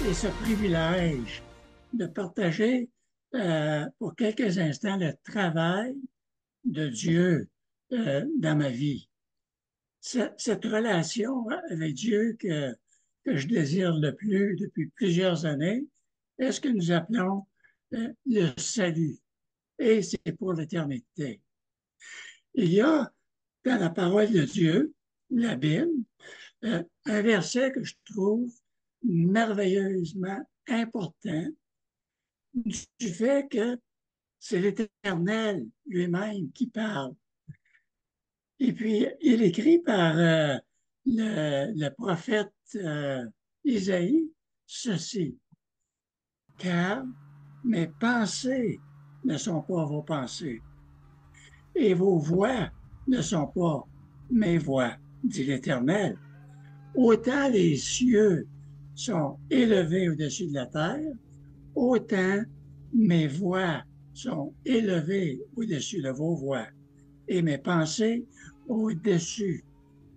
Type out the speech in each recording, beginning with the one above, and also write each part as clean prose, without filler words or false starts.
et ce privilège de partager pour quelques instants le travail de Dieu dans ma vie. Cette relation avec Dieu que je désire le plus depuis plusieurs années est ce que nous appelons le salut. Et c'est pour l'éternité. Il y a dans la parole de Dieu, la Bible, un verset que je trouve merveilleusement important du fait que c'est l'Éternel lui-même qui parle. Et puis, il écrit par le prophète Isaïe ceci, car mes pensées ne sont pas vos pensées et vos voix ne sont pas mes voix, dit l'Éternel. Autant les cieux sont élevés au-dessus de la terre, autant mes voix sont élevées au-dessus de vos voix et mes pensées au-dessus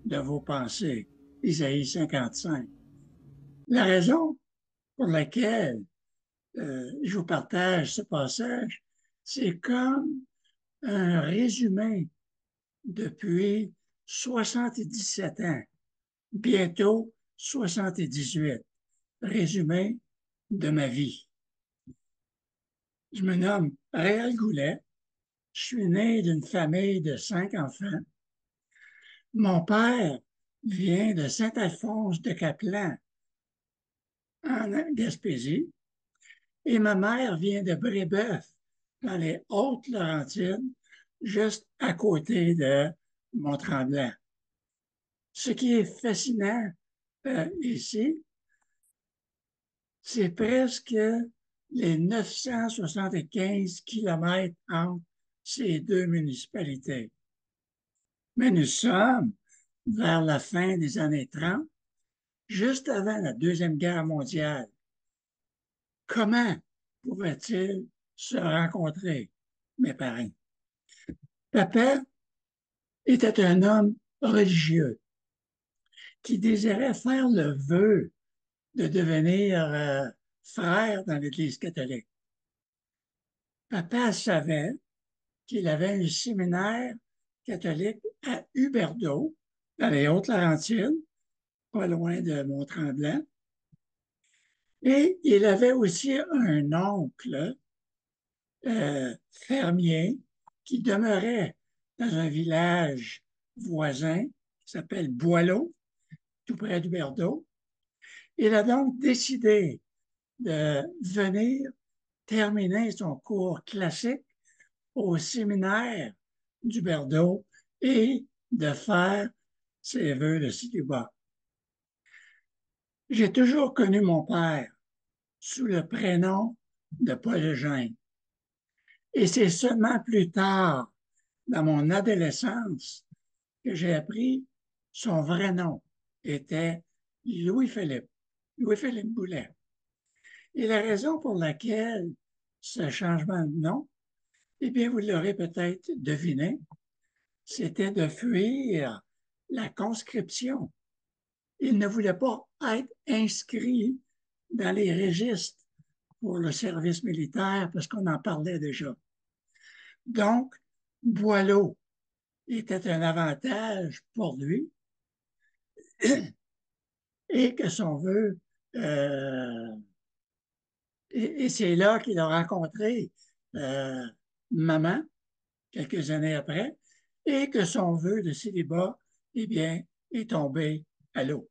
de vos pensées. Isaïe 55. La raison pour laquelle je vous partage ce passage, c'est comme un résumé depuis 77 ans, bientôt 78, résumé de ma vie. Je me nomme Réal Goulet. Je suis né d'une famille de 5 enfants. Mon père vient de Saint-Alphonse de Caplan, en Gaspésie, et ma mère vient de Brébeuf, dans les Hautes-Laurentides, juste à côté de Mont-Tremblant. Ce qui est fascinant ici, c'est presque les 975 kilomètres entre ces deux municipalités. Mais nous sommes vers la fin des années 30, juste avant la Deuxième Guerre mondiale. Comment pouvaient-ils se rencontrer, mes parents? Papa était un homme religieux qui désirait faire le vœu de devenir frère dans l'Église catholique. Papa savait qu'il avait un séminaire catholique à Huberdeau, dans les Hautes-Laurentides, pas loin de Mont-Tremblant. Et il avait aussi un oncle fermier qui demeurait dans un village voisin qui s'appelle Boileau, tout près d'Huberdeau. Il a donc décidé de venir terminer son cours classique au séminaire d'Huberdeau et de faire ses vœux de célibat. J'ai toujours connu mon père sous le prénom de Paul Eugène. Et c'est seulement plus tard, dans mon adolescence, que j'ai appris son vrai nom était Louis-Philippe, Louis-Philippe Boulet. Et la raison pour laquelle ce changement de nom, eh bien, vous l'aurez peut-être deviné, c'était de fuir la conscription. Il ne voulait pas être inscrit dans les registres pour le service militaire parce qu'on en parlait déjà. Donc, Boileau était un avantage pour lui et que son vœu, euh, et c'est là qu'il a rencontré euh, maman quelques années après et que son vœu de célibat, eh bien, est tombé à l'eau.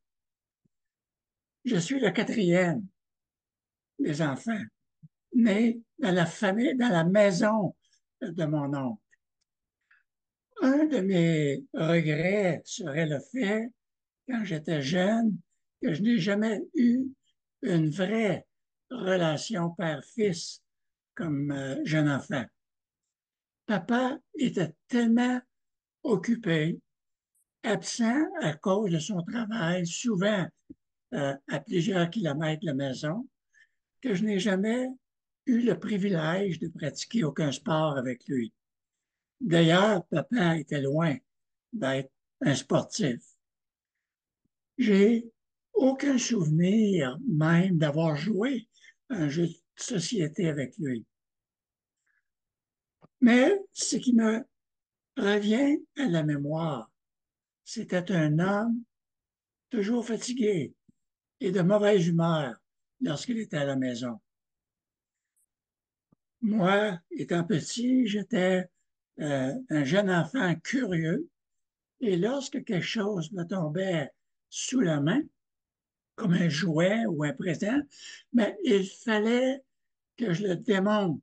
Je suis le quatrième des enfants, né dans la famille, dans la maison de mon oncle. Un de mes regrets serait le fait, quand j'étais jeune, que je n'ai jamais eu une vraie relation père-fils comme jeune enfant. Papa était tellement occupé, absent à cause de son travail, souvent à plusieurs kilomètres de la maison, que je n'ai jamais eu le privilège de pratiquer aucun sport avec lui. D'ailleurs, papa était loin d'être un sportif. J'ai aucun souvenir même d'avoir joué un jeu de société avec lui. Mais ce qui me revient à la mémoire, c'était un homme toujours fatigué et de mauvaise humeur lorsqu'il était à la maison. Moi, étant petit, j'étais un jeune enfant curieux et lorsque quelque chose me tombait sous la main, comme un jouet ou un présent, mais il fallait que je le démonte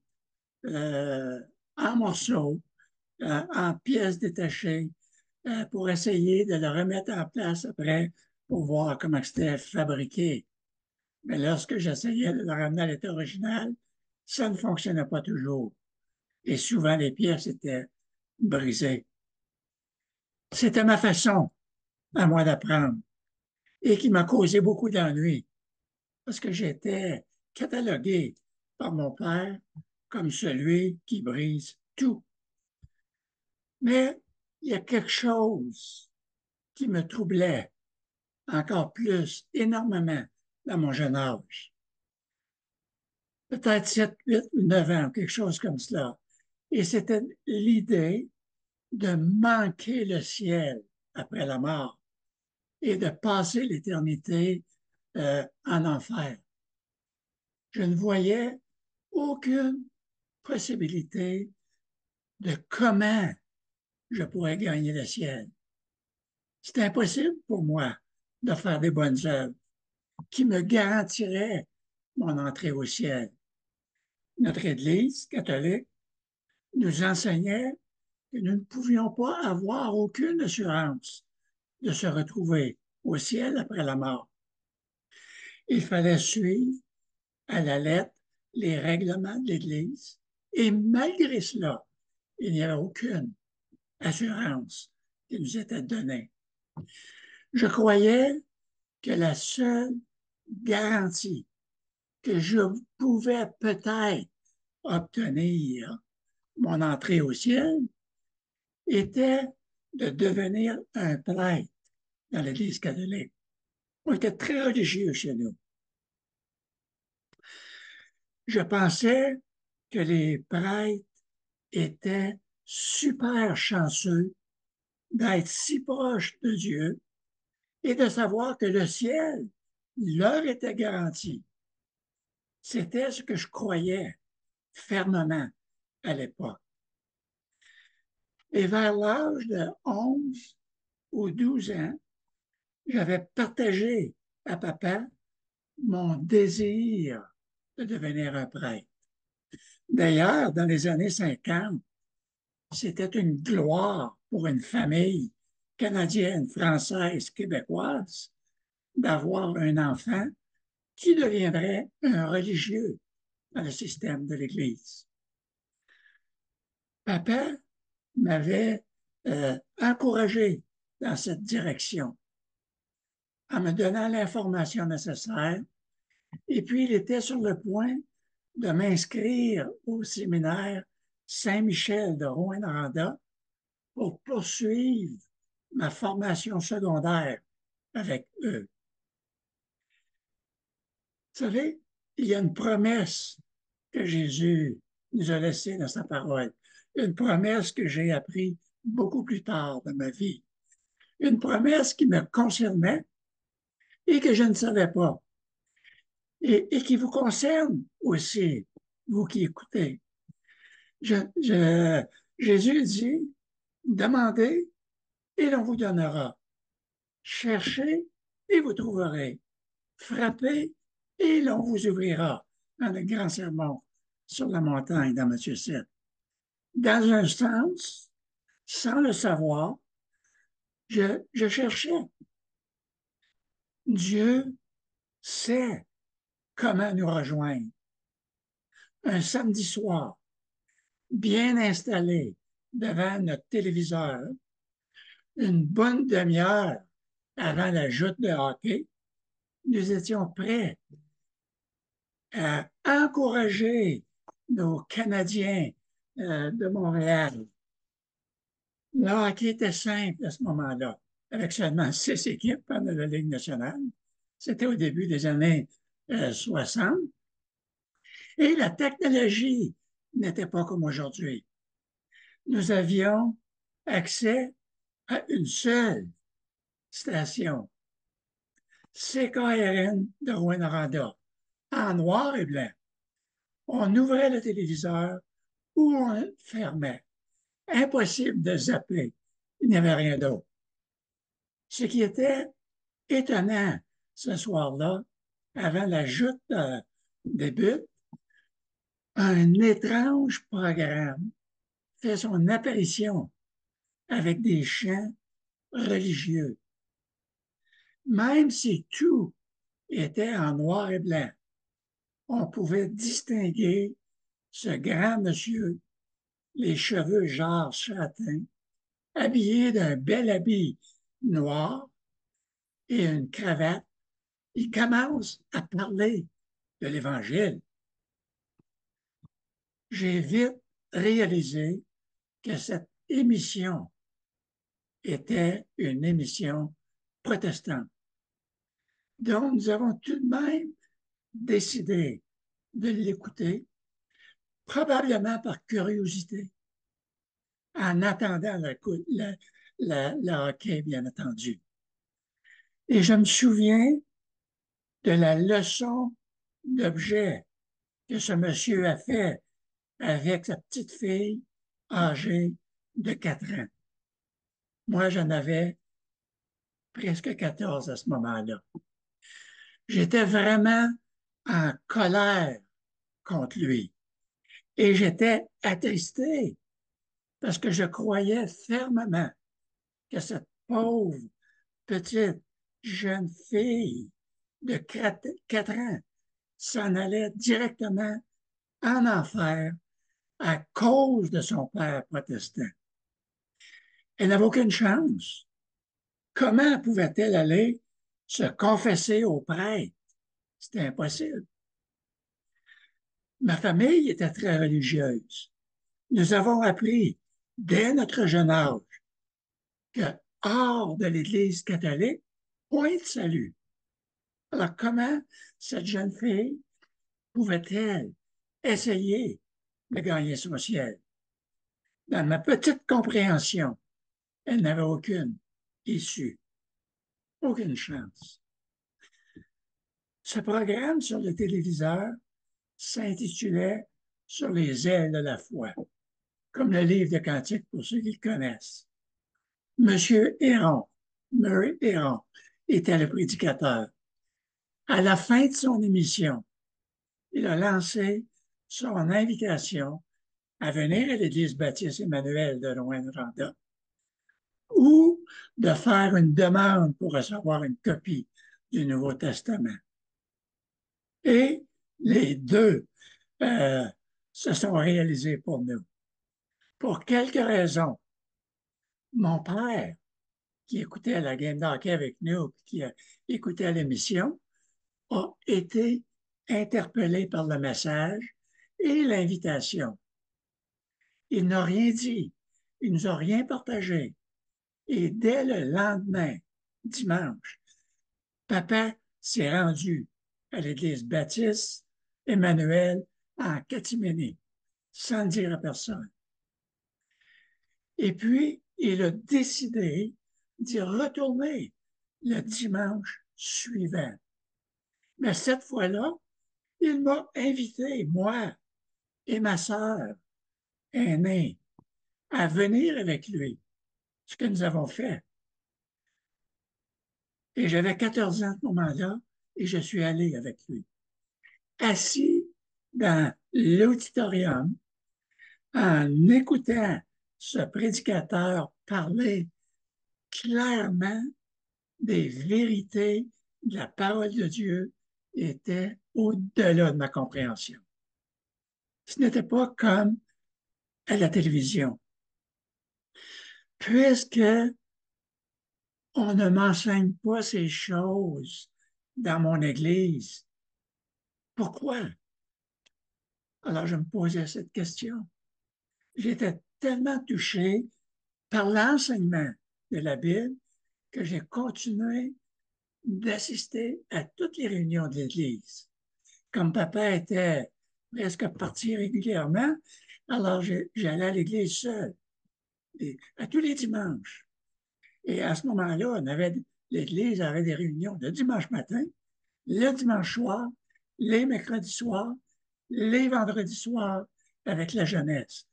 euh, en morceaux, en pièces détachées, pour essayer de le remettre en place après pour voir comment c'était fabriqué. Mais lorsque j'essayais de le ramener à l'état original, ça ne fonctionnait pas toujours. Et souvent, les pièces étaient brisées. C'était ma façon à moi d'apprendre et qui m'a causé beaucoup d'ennuis parce que j'étais catalogué par mon père comme celui qui brise tout. Mais il y a quelque chose qui me troublait encore plus, énormément, dans mon jeune âge. Peut-être 7, 8 ou 9 ans, quelque chose comme cela. Et c'était l'idée de manquer le ciel après la mort et de passer l'éternité en enfer. Je ne voyais aucune possibilité de comment je pourrais gagner le ciel. C'est impossible pour moi de faire des bonnes œuvres qui me garantiraient mon entrée au ciel. Notre Église catholique nous enseignait que nous ne pouvions pas avoir aucune assurance de se retrouver au ciel après la mort. Il fallait suivre à la lettre les règlements de l'Église et malgré cela, il n'y avait aucune assurance qui nous était donnée. Je croyais que la seule garantie que je pouvais peut-être obtenir mon entrée au ciel était de devenir un prêtre dans l'Église catholique. On était très religieux chez nous. Je pensais que les prêtres étaient super chanceux d'être si proches de Dieu et de savoir que le ciel leur était garanti. C'était ce que je croyais fermement à l'époque. Et vers l'âge de 11 ou 12 ans, j'avais partagé à papa mon désir de devenir un prêtre. D'ailleurs, dans les années 50, c'était une gloire pour une famille canadienne, française, québécoise d'avoir un enfant qui deviendrait un religieux dans le système de l'Église. Papa m'avait encouragé dans cette direction en me donnant l'information nécessaire. Et puis, il était sur le point de m'inscrire au séminaire Saint-Michel de Rouyn-Noranda pour poursuivre ma formation secondaire avec eux. Vous savez, il y a une promesse que Jésus nous a laissée dans sa parole, une promesse que j'ai appris beaucoup plus tard dans ma vie, une promesse qui me concernait et que je ne savais pas, et qui vous concerne aussi, vous qui écoutez. Jésus dit, demandez et l'on vous donnera. Cherchez et vous trouverez. Frappez et l'on vous ouvrira. Dans le grand sermon sur la montagne dans Matthieu 7. Dans un sens, sans le savoir, je cherchais. Dieu sait comment nous rejoindre. Un samedi soir, bien installé devant notre téléviseur, une bonne demi-heure avant la joute de hockey, nous étions prêts à encourager nos Canadiens de Montréal. Le hockey était simple à ce moment-là, avec seulement 6 équipes dans la Ligue nationale. C'était au début des années 60, et la technologie n'était pas comme aujourd'hui. Nous avions accès à une seule station, CKRN de Rouyn-Noranda, en noir et blanc. On ouvrait le téléviseur ou on le fermait. Impossible de zapper. Il n'y avait rien d'autre. Ce qui était étonnant ce soir-là, avant la joute débute, un étrange programme fait son apparition avec des chants religieux. Même si tout était en noir et blanc, on pouvait distinguer ce grand monsieur, les cheveux jarre châtains, habillé d'un bel habit noir et une cravate. Il commence à parler de l'Évangile. J'ai vite réalisé que cette émission était une émission protestante. Donc, nous avons tout de même décidé de l'écouter, probablement par curiosité, en attendant le hockey, bien entendu. Et je me souviens de la leçon d'objet que ce monsieur a fait avec sa petite fille âgée de 4 ans. Moi, j'en avais presque 14 à ce moment-là. J'étais vraiment en colère contre lui et j'étais attristé parce que je croyais fermement que cette pauvre petite jeune fille de 4 ans s'en allait directement en enfer à cause de son père protestant. Elle n'avait aucune chance. Comment pouvait-elle aller se confesser au prêtre? C'était impossible. Ma famille était très religieuse. Nous avons appris dès notre jeune âge que hors de l'Église catholique, point de salut. Alors comment cette jeune fille pouvait-elle essayer de gagner son ciel? Dans ma petite compréhension, elle n'avait aucune issue, aucune chance. Ce programme sur le téléviseur s'intitulait Sur les ailes de la foi, comme le livre de Cantiques pour ceux qui le connaissent. Monsieur Héron, Murray Héron, était le prédicateur. À la fin de son émission, il a lancé son invitation à venir à l'Église baptiste Emmanuel de Rouyn-Noranda ou de faire une demande pour recevoir une copie du Nouveau Testament. Et les deux euh, se sont réalisés pour nous. Pour quelques raisons. Mon père, qui écoutait la game d'hockey avec nous, qui écoutait l'émission, a été interpellé par le message et l'invitation. Il n'a rien dit, il nous a rien partagé. Et dès le lendemain, dimanche, papa s'est rendu à l'église baptiste Emmanuel en catimini, sans dire à personne. Et puis, il a décidé d'y retourner le dimanche suivant. Mais cette fois-là, il m'a invité, moi et ma sœur aînée, à venir avec lui, ce que nous avons fait. Et j'avais 14 ans à ce moment-là, et je suis allé avec lui. Assis dans l'auditorium, en écoutant ce prédicateur parler clairement des vérités de la parole de Dieu, était au-delà de ma compréhension. Ce n'était pas comme à la télévision. Puisque on ne m'enseigne pas ces choses dans mon église, pourquoi? Alors je me posais cette question. J'étais tellement touché par l'enseignement de la Bible que j'ai continué d'assister à toutes les réunions de l'Église. Comme papa était presque parti régulièrement, alors j'allais à l'Église seul, à tous les dimanches. Et à ce moment-là, l'Église avait des réunions le dimanche matin, le dimanche soir, les mercredis soirs, les vendredis soirs avec la jeunesse.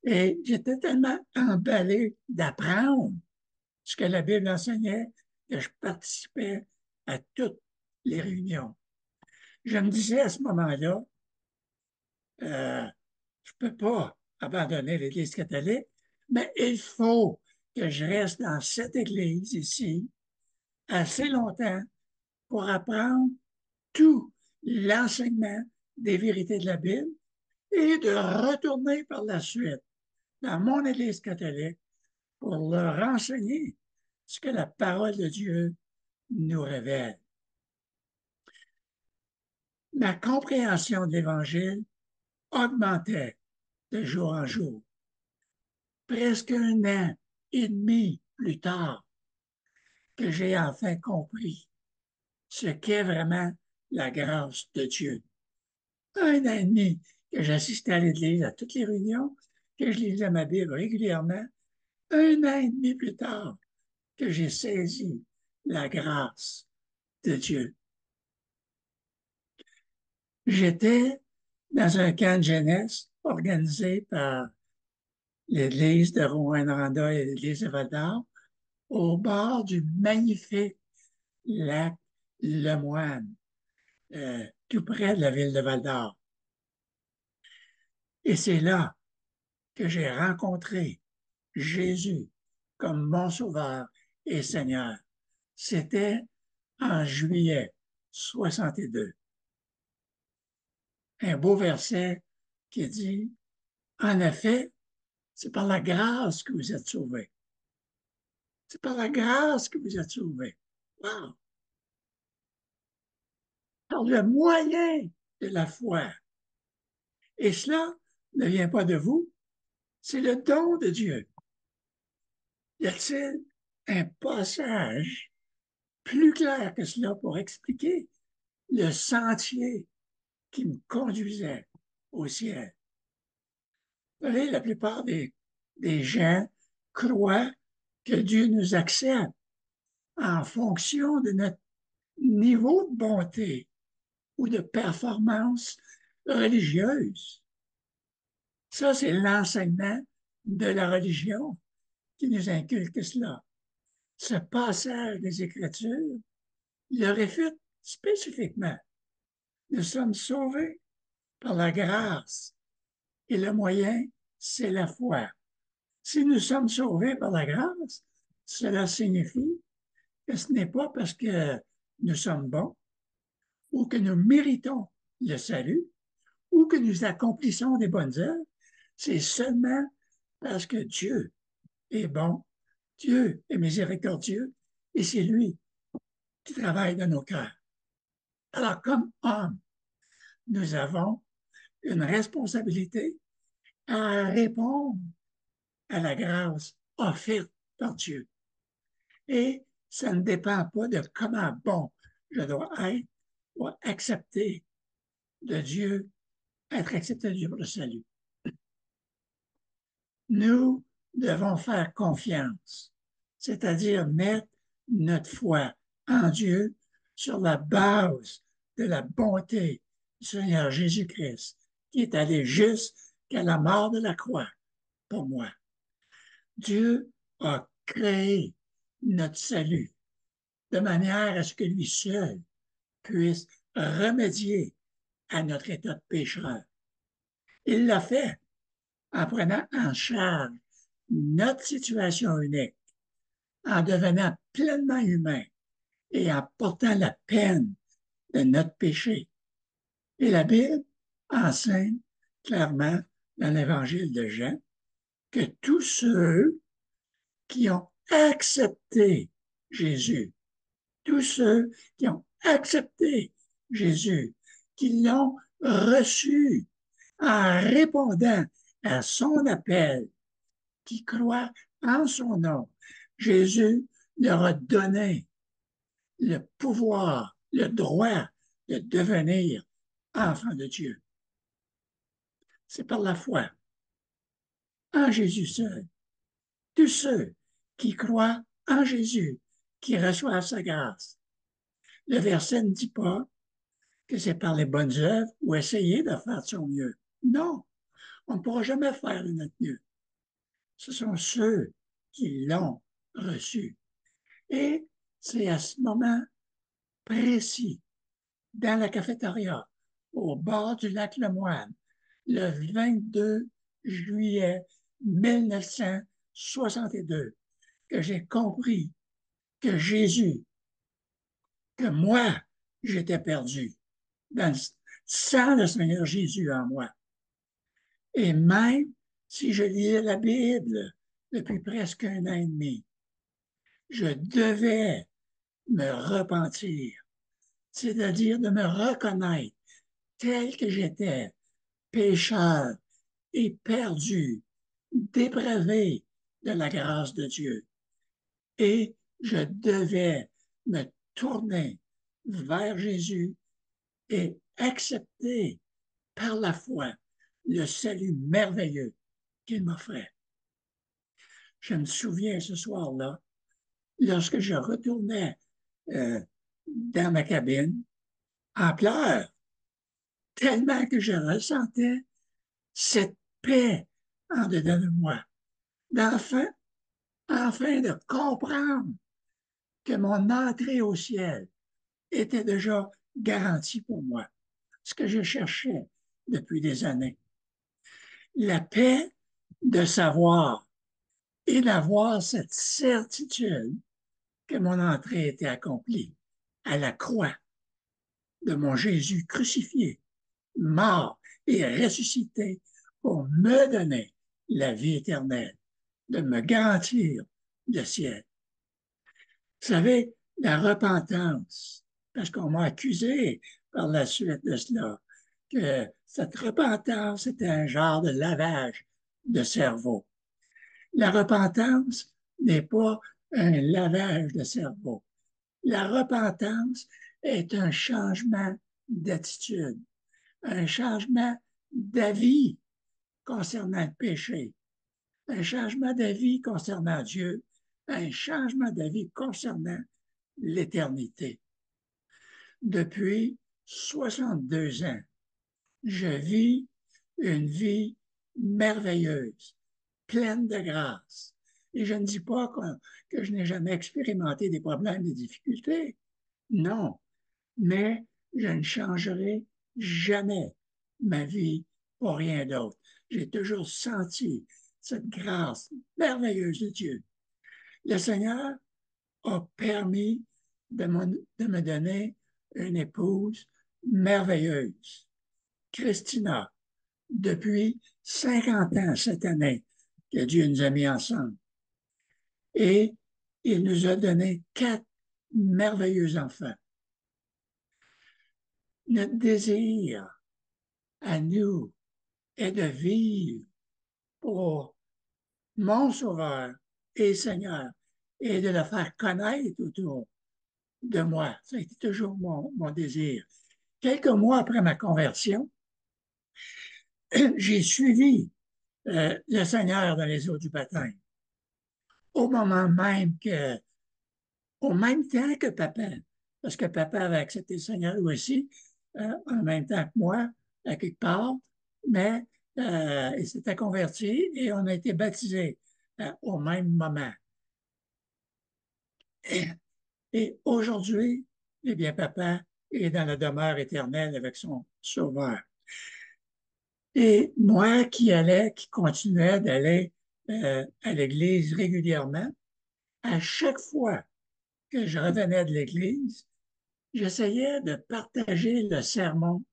Et j'étais tellement emballé d'apprendre ce que la Bible enseignait que je participais à toutes les réunions. Je me disais à ce moment-là, euh, je ne peux pas abandonner l'Église catholique, mais il faut que je reste dans cette Église ici assez longtemps pour apprendre tout l'enseignement des vérités de la Bible et de retourner par la suite dans mon Église catholique pour leur enseigner ce que la parole de Dieu nous révèle. Ma compréhension de l'Évangile augmentait de jour en jour. Presque un an et demi plus tard que j'ai enfin compris ce qu'est vraiment la grâce de Dieu. Un an et demi que j'assistais à l'Église à toutes les réunions, que je lisais ma Bible régulièrement, un an et demi plus tard que j'ai saisi la grâce de Dieu. J'étais dans un camp de jeunesse organisé par l'église de Rouyn-Noranda et l'église de Val-d'Or au bord du magnifique lac Lemoine, tout près de la ville de Val-d'Or. Et c'est là que j'ai rencontré Jésus comme mon sauveur et Seigneur. C'était en juillet 62. Un beau verset qui dit, en effet, c'est par la grâce que vous êtes sauvés. C'est par la grâce que vous êtes sauvés. Wow! Par le moyen de la foi. Et cela ne vient pas de vous, c'est le don de Dieu. Y a-t-il un passage plus clair que cela pour expliquer le sentier qui me conduisait au ciel? Vous savez, la plupart des gens croient que Dieu nous accepte en fonction de notre niveau de bonté ou de performance religieuse. Ça, c'est l'enseignement de la religion qui nous inculque cela. Ce passage des Écritures le réfute spécifiquement. Nous sommes sauvés par la grâce et le moyen, c'est la foi. Si nous sommes sauvés par la grâce, cela signifie que ce n'est pas parce que nous sommes bons ou que nous méritons le salut ou que nous accomplissons des bonnes œuvres, c'est seulement parce que Dieu est bon, Dieu est miséricordieux et c'est lui qui travaille dans nos cœurs. Alors, comme hommes, nous avons une responsabilité à répondre à la grâce offerte par Dieu. Et ça ne dépend pas de comment bon je dois être ou accepter de Dieu, être accepté de Dieu pour le salut. Nous devons faire confiance, c'est-à-dire mettre notre foi en Dieu sur la base de la bonté du Seigneur Jésus-Christ, qui est allé jusqu'à la mort de la croix pour moi. Dieu a créé notre salut de manière à ce que lui seul puisse remédier à notre état de pécheur. Il l'a fait en prenant en charge notre situation unique, en devenant pleinement humain et en portant la peine de notre péché. Et la Bible enseigne clairement dans l'Évangile de Jean que tous ceux qui ont accepté Jésus, tous ceux qui ont accepté Jésus, qui l'ont reçu en répondant à son appel, qui croient en son nom, Jésus leur a donné le pouvoir, le droit de devenir enfant de Dieu. C'est par la foi en Jésus seul. Tous ceux qui croient en Jésus, qui reçoivent sa grâce. Le verset ne dit pas que c'est par les bonnes œuvres ou essayer de faire de son mieux. Non, on ne pourra jamais faire de notre mieux. Ce sont ceux qui l'ont reçu. Et c'est à ce moment précis, dans la cafétéria, au bord du lac Lemoine, le 22 juillet 1962, que j'ai compris que Jésus, que moi, j'étais perdu sans le Seigneur Jésus en moi. Et même si je lisais la Bible depuis presque un an et demi, je devais me repentir, c'est-à-dire de me reconnaître tel que j'étais, pécheur et perdu, dépravé de la grâce de Dieu. Et je devais me tourner vers Jésus et accepter par la foi le salut merveilleux qu'il m'offrait. Je me souviens ce soir-là, lorsque je retournais dans ma cabine, en pleurs, tellement que je ressentais cette paix en dedans de moi, d'enfin, enfin de comprendre que mon entrée au ciel était déjà garantie pour moi, ce que je cherchais depuis des années. La paix de savoir et d'avoir cette certitude que mon entrée était accomplie à la croix de mon Jésus crucifié, mort et ressuscité pour me donner la vie éternelle, de me garantir le ciel. Vous savez, la repentance, parce qu'on m'a accusé par la suite de cela, que cette repentance était un genre de lavage de cerveau. La repentance n'est pas un lavage de cerveau. La repentance est un changement d'attitude, un changement d'avis concernant le péché, un changement d'avis concernant Dieu, un changement d'avis concernant l'éternité. Depuis 62 ans, je vis une vie merveilleuse, pleine de grâce. Et je ne dis pas que je n'ai jamais expérimenté des problèmes, des difficultés. Non, mais je ne changerai jamais ma vie pour rien d'autre. J'ai toujours senti cette grâce merveilleuse de Dieu. Le Seigneur a permis de me donner une épouse merveilleuse, Christina, depuis 50 ans cette année que Dieu nous a mis ensemble. Et il nous a donné 4 merveilleux enfants. Notre désir à nous est de vivre pour mon Sauveur et Seigneur et de le faire connaître autour de moi. Ça a été toujours mon désir. Quelques mois après ma conversion, j'ai suivi le Seigneur dans les eaux du baptême. Au moment même que, au même temps que papa, parce que papa avait accepté le Seigneur lui aussi, en même temps que moi, à quelque part, mais il s'était converti et on a été baptisés au même moment. Et, et aujourd'hui, eh bien, papa est dans la demeure éternelle avec son Sauveur. Et moi qui continuais d'aller à l'église régulièrement, à chaque fois que je revenais de l'église, j'essayais de partager le sermon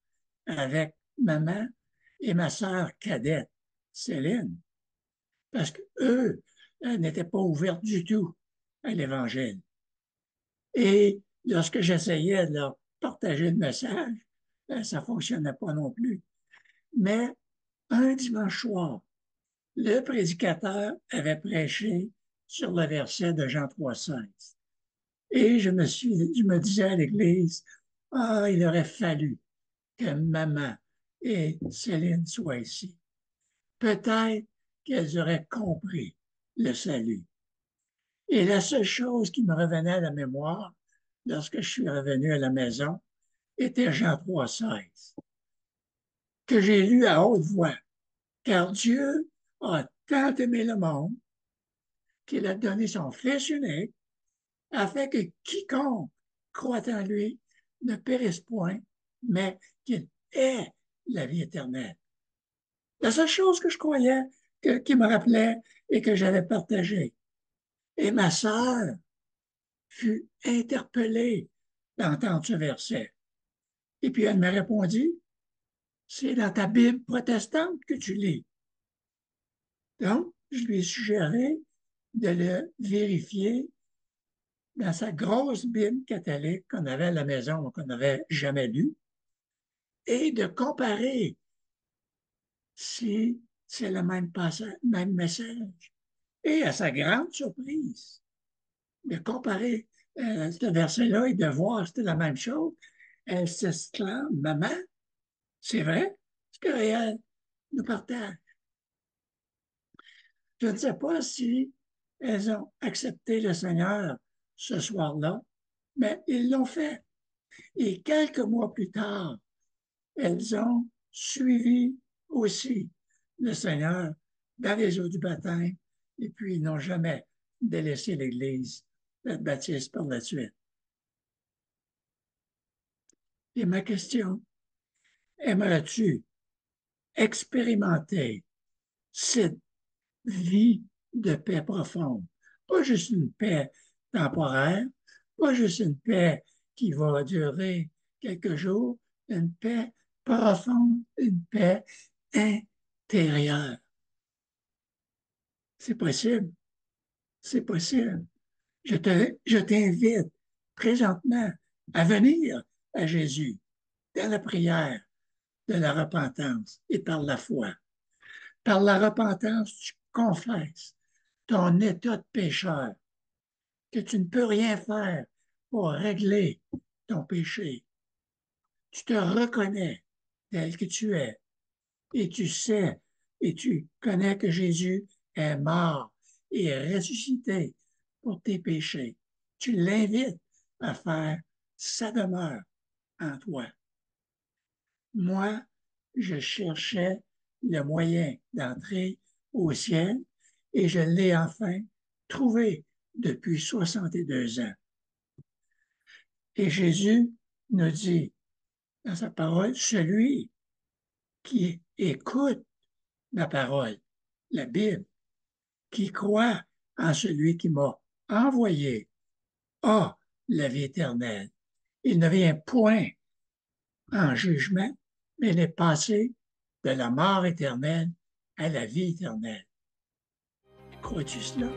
avec maman et ma sœur cadette, Céline, parce que eux n'étaient pas ouverts du tout à l'Évangile. Et lorsque j'essayais de leur partager le message, ça fonctionnait pas non plus. Mais un dimanche soir, le prédicateur avait prêché sur le verset de Jean 3,16. Et je me disais à l'église, ah, il aurait fallu que maman et Céline soient ici. Peut-être qu'elles auraient compris le salut. Et la seule chose qui me revenait à la mémoire lorsque je suis revenu à la maison était Jean 3,16, que j'ai lu à haute voix. Car Dieu a tant aimé le monde qu'il a donné son Fils unique afin que quiconque croit en lui ne périsse point, mais qu'il ait la vie éternelle. La seule chose que je croyais, qui me rappelait et que j'avais partagé. Et ma sœur fut interpellée d'entendre ce verset. Et puis elle m'a répondu, c'est dans ta Bible protestante que tu lis. Donc, je lui ai suggéré de le vérifier dans sa grosse Bible catholique qu'on avait à la maison, qu'on n'avait jamais lue, et de comparer si c'est le même passage, même message. Et à sa grande surprise, de comparer ce verset-là et de voir si c'était la même chose, elle s'exclame, Maman, c'est vrai ce que Réal nous partage. Je ne sais pas si elles ont accepté le Seigneur ce soir-là, mais ils l'ont fait. Et quelques mois plus tard, elles ont suivi aussi le Seigneur dans les eaux du baptême et puis ils n'ont jamais délaissé l'Église de baptiste par la suite. Et ma question, aimerais-tu expérimenter cette vie de paix profonde? Pas juste une paix temporaire, pas juste une paix qui va durer quelques jours, une paix profonde, une paix intérieure. C'est possible, c'est possible. Je t'invite présentement à venir à Jésus dans la prière de la repentance et par la foi. Par la repentance, tu confesses ton état de pécheur, que tu ne peux rien faire pour régler ton péché. Tu te reconnais tel que tu es et tu sais et tu connais que Jésus est mort et est ressuscité pour tes péchés. Tu l'invites à faire sa demeure en toi. Moi, je cherchais le moyen d'entrer au ciel et je l'ai enfin trouvé depuis 62 ans. Et Jésus nous dit dans sa parole, celui qui écoute ma parole, la Bible, qui croit en celui qui m'a envoyé, a la vie éternelle. Il ne vient point en jugement, mais il est passé de la mort éternelle à la vie éternelle. Crois-tu cela?